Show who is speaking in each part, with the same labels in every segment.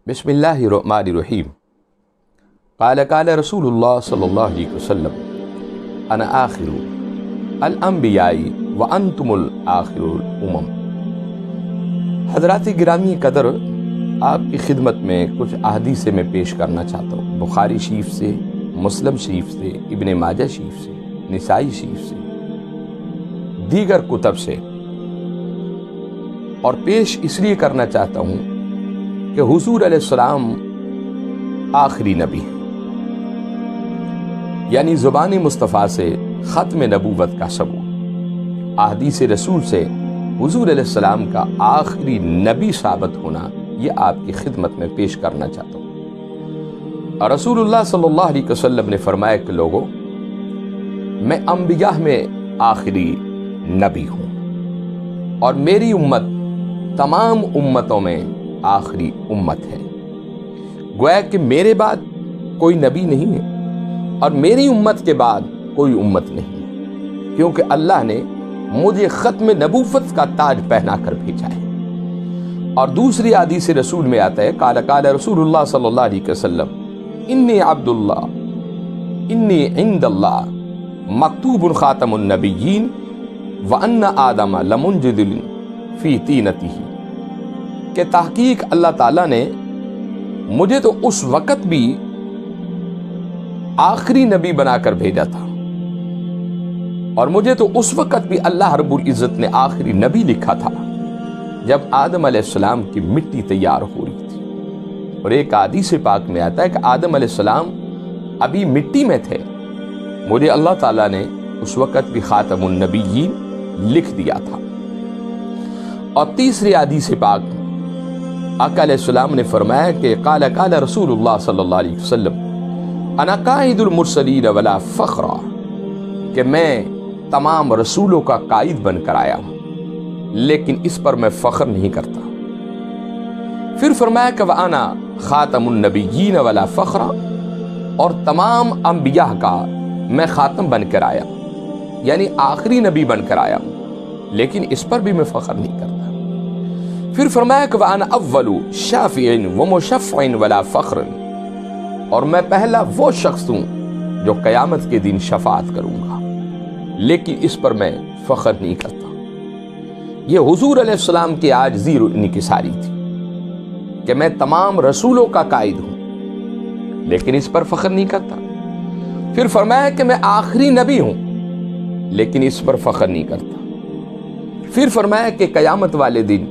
Speaker 1: بسم اللہ الرحمن الرحیم قال رسول اللہ صلی اللہ علیہ وسلم انا آخر الانبیاء وانتم الاخر الامم۔ حضرات گرامی قدر، آپ کی خدمت میں کچھ احادیث میں پیش کرنا چاہتا ہوں، بخاری شریف سے، مسلم شریف سے، ابن ماجہ شریف سے، نسائی شریف سے، دیگر کتب سے، اور پیش اس لیے کرنا چاہتا ہوں کہ حضور علیہ السلام آخری نبی ہیں، یعنی زبان مصطفیٰ سے ختم نبوت کا ثبوت، احادیث رسول سے حضور علیہ السلام کا آخری نبی ثابت ہونا، یہ آپ کی خدمت میں پیش کرنا چاہتا ہوں۔ اور رسول اللہ صلی اللہ علیہ وسلم نے فرمایا کہ لوگوں، میں انبیاء میں آخری نبی ہوں اور میری امت تمام امتوں میں آخری امت ہے۔ گویا کہ میرے بعد کوئی نبی نہیں ہے اور میری امت کے بعد کوئی امت نہیں ہے، کیونکہ اللہ نے مجھے ختم نبوت کا تاج پہنا کر بھیجا ہے۔ اور دوسری حدیث رسول میں آتا ہے، قال رسول اللہ صلی اللہ علیہ وسلم انی عبد اللہ انی عند اللہ مکتوب خاتم النبیین وان آدم لمنجدل فی طینتہ، کہ تحقیق اللہ تعالیٰ نے مجھے تو اس وقت بھی آخری نبی بنا کر بھیجا تھا، اور مجھے تو اس وقت بھی اللہ رب العزت نے آخری نبی لکھا تھا جب آدم علیہ السلام کی مٹی تیار ہو رہی تھی۔ اور ایک حدیث پاک میں آتا ہے کہ آدم علیہ السلام ابھی مٹی میں تھے، مجھے اللہ تعالیٰ نے اس وقت بھی خاتم النبیین لکھ دیا تھا۔ اور تیسری حدیث پاک آقا علیہ السلام نے فرمایا کہ قال رسول اللہ صلی اللہ علیہ وسلم انا قائد المرسلین ولا فخر، کہ میں تمام رسولوں کا قائد بن کر آیا ہوں لیکن اس پر میں فخر نہیں کرتا۔ پھر فرمایا کہ وانا خاتم النبیین ولا فخر، اور تمام انبیاء کا میں خاتم بن کر آیا، یعنی آخری نبی بن کر آیا ہوں لیکن اس پر بھی میں فخر نہیں کرتا۔ پھر فرمایا کہ وَأَنَا أَوَّلُ شَافِعٍ وَمُشَفَّعٍ وَلَا فَخْرٍ، اور میں پہلا وہ شخص ہوں جو قیامت کے دن شفاعت کروں گا لیکن اس پر میں فخر نہیں کرتا۔ یہ حضور علیہ السلام کی عاجزی اور انکساری تھی کہ میں تمام رسولوں کا قائد ہوں لیکن اس پر فخر نہیں کرتا۔ پھر فرمایا کہ میں آخری نبی ہوں لیکن اس پر فخر نہیں کرتا۔ پھر فرمایا کہ قیامت والے دن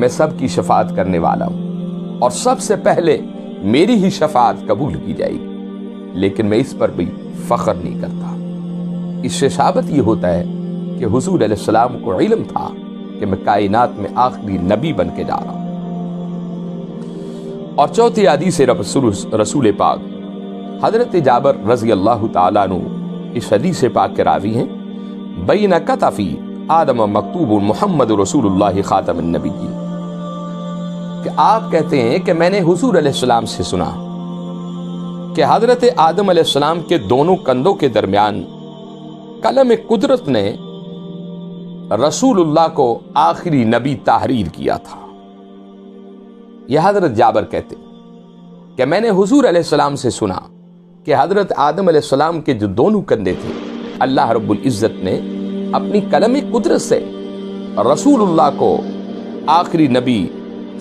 Speaker 1: میں سب کی شفاعت کرنے والا ہوں اور سب سے پہلے میری ہی شفاعت قبول کی جائے گی لیکن میں اس پر بھی فخر نہیں کرتا۔ اس سے ثابت یہ ہوتا ہے کہ حضور علیہ السلام کو علم تھا کہ میں کائنات میں آخری نبی بن کے جا رہا ہوں۔ اور چوتھی حدیث رسول پاک حضرت جابر رضی اللہ تعالیٰ عنہ اس حدیث پاک کے راوی ہیں، بین کتفی آدم مکتوب محمد رسول اللہ خاتم النبیین، کہ آپ کہتے ہیں کہ میں نے حضور علیہ السلام سے سنا کہ حضرت آدم علیہ السلام کے دونوں کندھوں کے درمیان قلم قدرت نے رسول اللہ کو آخری نبی تحریر کیا تھا۔ یہ حضرت جابر کہتے کہ میں نے حضور علیہ السلام سے سنا کہ حضرت آدم علیہ السلام کے جو دونوں کندھے تھے، اللہ رب العزت نے اپنی قلم قدرت سے رسول اللہ کو آخری نبی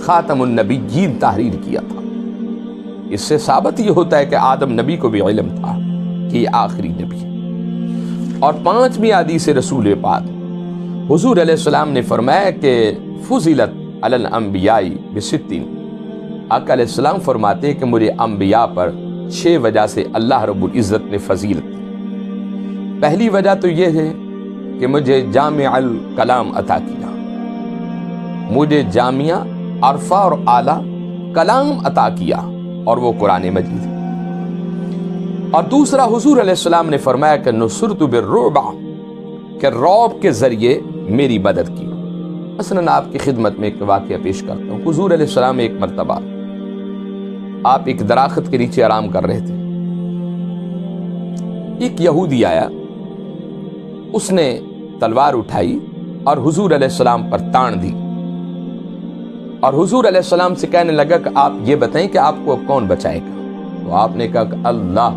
Speaker 1: خاتم النبیین تحریر کیا تھا۔ اس سے ثابت یہ ہوتا ہے کہ آدم نبی کو بھی علم تھا کہ یہ آخری نبی ہے۔ اور پانچویں حدیث رسول پاک حضور علیہ السلام نے فرمایا کہ فضلت علی الانبیاء بستین، آقا علیہ السلام فرماتے کہ مجھے انبیاء پر 6 وجہ سے اللہ رب العزت نے فضیلت دی۔ پہلی وجہ تو یہ ہے کہ مجھے جامع الکلام عطا کیا، مجھے جامعہ عرفہ اور اعلیٰ کلام عطا کیا، اور وہ قرآن مجید ہے۔ اور دوسرا، حضور علیہ السلام نے فرمایا کہ نصرت بالرعب، کہ رعب کے ذریعے میری مدد کی۔ مثلاً آپ کی خدمت میں ایک واقعہ پیش کرتا ہوں۔ حضور علیہ السلام ایک مرتبہ آپ ایک درخت کے نیچے آرام کر رہے تھے، ایک یہودی آیا، اس نے تلوار اٹھائی اور حضور علیہ السلام پر تان دی اور حضور علیہ السلام سے کہنے لگا کہ آپ یہ بتائیں کہ آپ کو اب کون بچائے گا؟ تو آپ نے کہا کہ اللہ،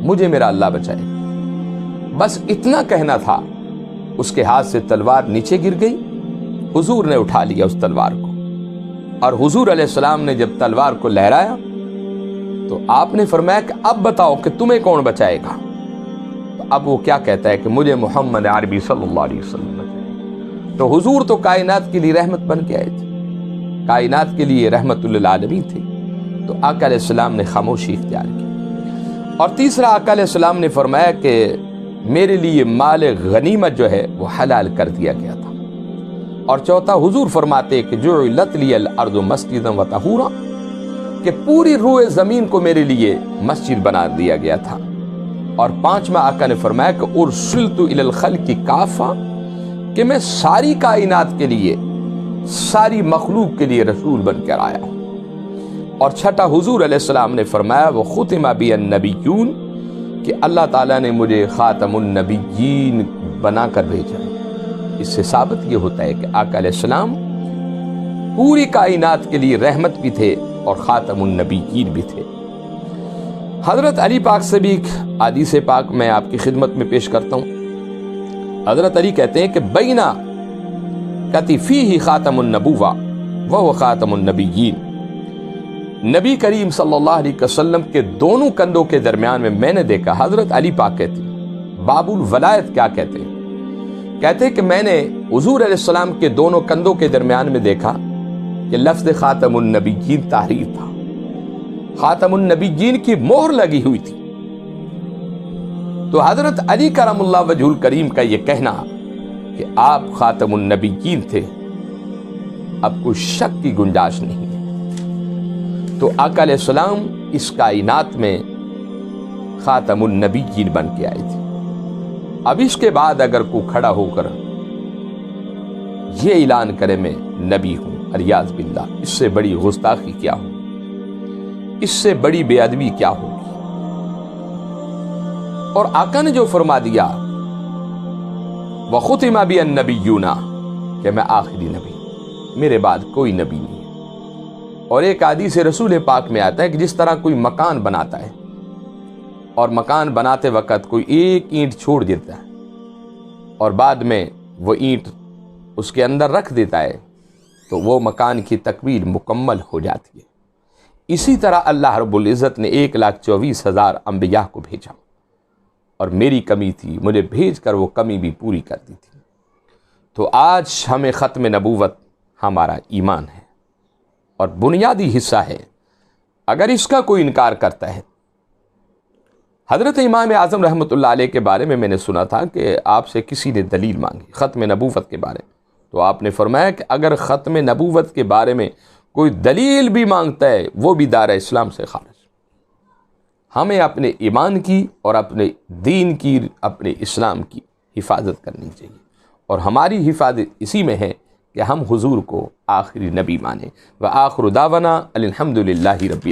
Speaker 1: مجھے میرا اللہ بچائے گا۔ بس اتنا کہنا تھا، اس کے ہاتھ سے تلوار نیچے گر گئی، حضور نے اٹھا لیا اس تلوار کو، اور حضور علیہ السلام نے جب تلوار کو لہرایا تو آپ نے فرمایا کہ اب بتاؤ کہ تمہیں کون بچائے گا؟ تو اب وہ کیا کہتا ہے کہ مجھے محمد عربی صلی اللہ علیہ وسلم بچائے۔ تو حضور تو کائنات کے لیے رحمت بن کے آئے تھے، کائنات کے لیے رحمت للعالمین تھے، تو آقا علیہ السلام نے خاموشی اختیار کی۔ اور تیسرا، آقا علیہ السلام نے فرمایا کہ میرے لیے مال غنیمت جو ہے وہ حلال کر دیا گیا تھا۔ اور چوتھا، حضور فرماتے کہ جعلت لی الارض مسجدا وطہورا، کہ پوری روئے زمین کو میرے لیے مسجد بنا دیا گیا تھا۔ اور پانچواں، آقا نے فرمایا کہ ارسلت الی الخلق کافہ، کہ میں ساری کائنات کے لیے، ساری مخلوق کے لیے رسول بن کر آیا ہوں۔ اور چھٹا، حضور علیہ السلام نے فرمایا وختم بی النبیون، کہ اللہ تعالیٰ نے مجھے خاتم النبیین بنا کر بھیجا ہے۔ اس سے ثابت یہ ہوتا ہے کہ آقا علیہ السلام پوری کائنات کے لیے رحمت بھی تھے اور خاتم النبیین بھی تھے۔ حضرت علی پاک سے بھی ایک حدیث پاک میں آپ کی خدمت میں پیش کرتا ہوں۔ حضرت علی کہتے ہیں کہ بینا کتفیہ خاتم النبوہ وہو خاتم النبیین، نبی کریم صلی اللہ علیہ وسلم کے دونوں کندھوں کے درمیان میں میں نے دیکھا، حضرت علی پاک کہتے ہیں، باب الولایت کیا کہتے ہیں؟ کہتے ہیں کہ میں نے حضور علیہ السلام کے دونوں کندھوں کے درمیان میں دیکھا کہ لفظ خاتم النبیین تحریر تھا، خاتم النبیین کی مہر لگی ہوئی تھی۔ تو حضرت علی کرم اللہ وجہ الکریم کا یہ کہنا کہ آپ خاتم النبیین تھے، اب کوئی شک کی گنجائش نہیں ہے۔ تو آقا علیہ السلام اس کائنات میں خاتم النبیین بن کے آئے تھے۔ اب اس کے بعد اگر کوئی کھڑا ہو کر یہ اعلان کرے میں نبی ہوں، الیاذ باللہ، اس سے بڑی گستاخی کیا ہو، اس سے بڑی بے ادبی کیا ہوگی۔ اور آقا نے جو فرما دیا وختم بی النبیون، کہ میں آخری نبی ہوں، میرے بعد کوئی نبی نہیں ہے۔ اور ایک حدیث رسول پاک میں آتا ہے کہ جس طرح کوئی مکان بناتا ہے اور مکان بناتے وقت کوئی ایک اینٹ چھوڑ دیتا ہے اور بعد میں وہ اینٹ اس کے اندر رکھ دیتا ہے تو وہ مکان کی تکمیل مکمل ہو جاتی ہے، اسی طرح اللہ رب العزت نے 1,24,000 انبیاء کو بھیجا، اور میری کمی تھی، مجھے بھیج کر وہ کمی بھی پوری کر دی تھی۔ تو آج ہمیں ختم نبوت ہمارا ایمان ہے اور بنیادی حصہ ہے، اگر اس کا کوئی انکار کرتا ہے۔ حضرت امام اعظم رحمۃ اللہ علیہ کے بارے میں نے سنا تھا کہ آپ سے کسی نے دلیل مانگی ختم نبوت کے بارے میں، تو آپ نے فرمایا کہ اگر ختم نبوت کے بارے میں کوئی دلیل بھی مانگتا ہے وہ بھی دار اسلام سے خارج۔ ہمیں اپنے ایمان کی اور اپنے دین کی، اپنے اسلام کی حفاظت کرنی چاہیے، اور ہماری حفاظت اسی میں ہے کہ ہم حضور کو آخری نبی مانیں۔ وآخر دعوانا الحمد للہ رب